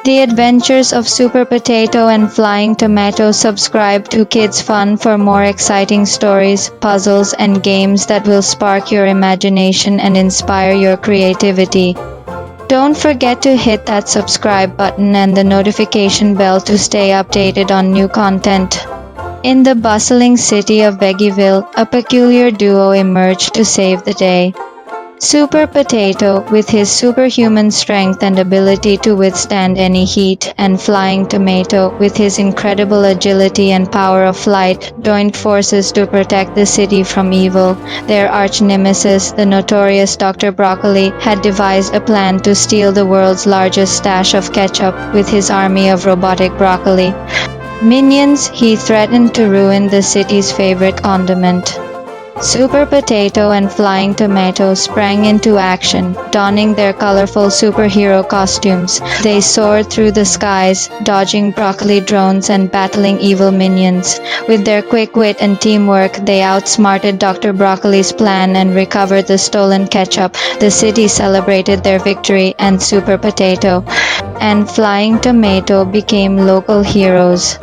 The Adventures of Super Potato and Flying Tomato. Subscribe to Kids Fun for more exciting stories, puzzles, and games that will spark your imagination and inspire your creativity. Don't forget to hit that subscribe button and the notification bell to stay updated on new content. In the bustling city of Veggieville, a peculiar duo emerged to save the day. Super Potato, with his superhuman strength and ability to withstand any heat, and Flying Tomato, with his incredible agility and power of flight, joined forces to protect the city from evil. Their arch-nemesis, the notorious Dr. Broccoli, had devised a plan to steal the world's largest stash of ketchup with his army of robotic broccoli minions. He threatened to ruin the city's favorite condiment. Super Potato and Flying Tomato sprang into action, donning their colorful superhero costumes. They soared through the skies, dodging broccoli drones and battling evil minions. With their quick wit and teamwork, they outsmarted Dr. Broccoli's plan and recovered the stolen ketchup. The city celebrated their victory, and Super Potato and Flying Tomato became local heroes.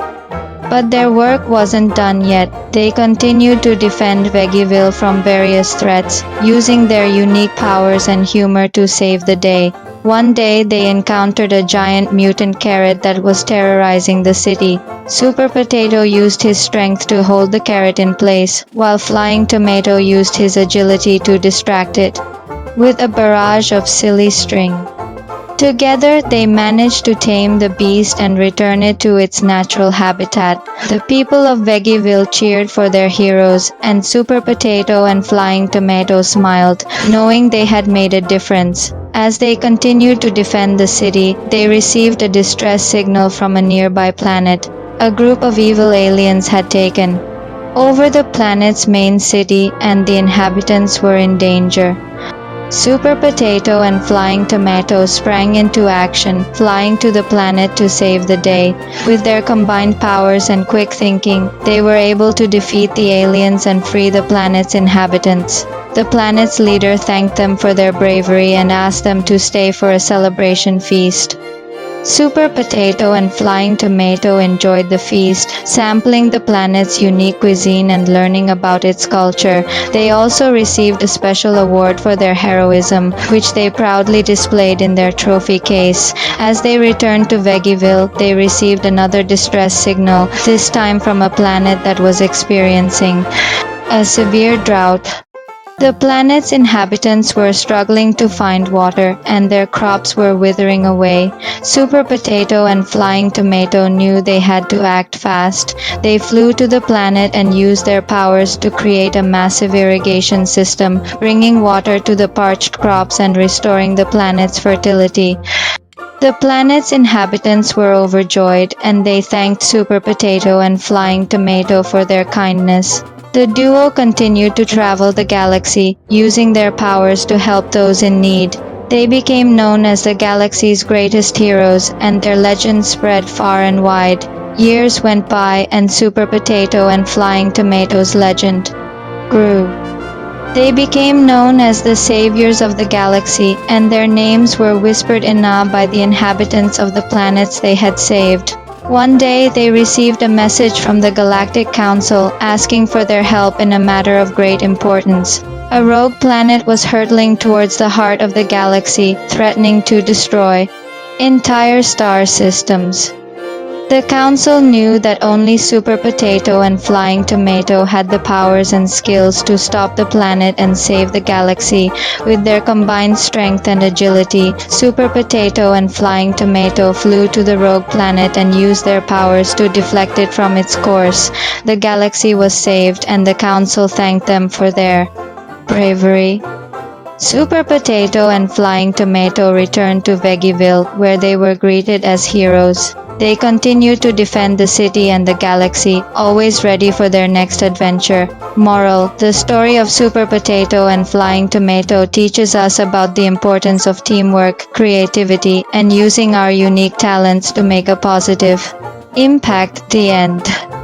But their work wasn't done yet. They continued to defend Veggieville from various threats, using their unique powers and humor to save the day. One day, they encountered a giant mutant carrot that was terrorizing the city. Super Potato used his strength to hold the carrot in place, while Flying Tomato used his agility to distract it with a barrage of silly string. Together, they managed to tame the beast and return it to its natural habitat. The people of Veggieville cheered for their heroes, and Super Potato and Flying Tomato smiled, knowing they had made a difference. As they continued to defend the city, they received a distress signal from a nearby planet. A group of evil aliens had taken over the planet's main city, and the inhabitants were in danger. Super Potato and Flying Tomato sprang into action, flying to the planet to save the day. With their combined powers and quick thinking, they were able to defeat the aliens and free the planet's inhabitants. The planet's leader thanked them for their bravery and asked them to stay for a celebration feast. Super Potato and Flying Tomato enjoyed the feast, sampling the planet's unique cuisine and learning about its culture. They also received a special award for their heroism, which they proudly displayed in their trophy case. As they returned to Veggieville, they received another distress signal, this time from a planet that was experiencing a severe drought. The planet's inhabitants were struggling to find water, and their crops were withering away. Super Potato and Flying Tomato knew they had to act fast. They flew to the planet and used their powers to create a massive irrigation system, bringing water to the parched crops and restoring the planet's fertility. The planet's inhabitants were overjoyed, and they thanked Super Potato and Flying Tomato for their kindness. The duo continued to travel the galaxy, using their powers to help those in need. They became known as the galaxy's greatest heroes, and their legend spread far and wide. Years went by, and Super Potato and Flying Tomato's legend grew. They became known as the saviors of the galaxy, and their names were whispered in awe by the inhabitants of the planets they had saved. One day, they received a message from the Galactic Council asking for their help in a matter of great importance. A rogue planet was hurtling towards the heart of the galaxy, threatening to destroy entire star systems. The Council knew that only Super Potato and Flying Tomato had the powers and skills to stop the planet and save the galaxy. With their combined strength and agility, Super Potato and Flying Tomato flew to the rogue planet and used their powers to deflect it from its course. The galaxy was saved, and the Council thanked them for their bravery. Super Potato and Flying Tomato returned to Veggieville, where they were greeted as heroes. They continued to defend the city and the galaxy, always ready for their next adventure. Moral: the story of Super Potato and Flying Tomato teaches us about the importance of teamwork, creativity, and using our unique talents to make a positive impact. The end.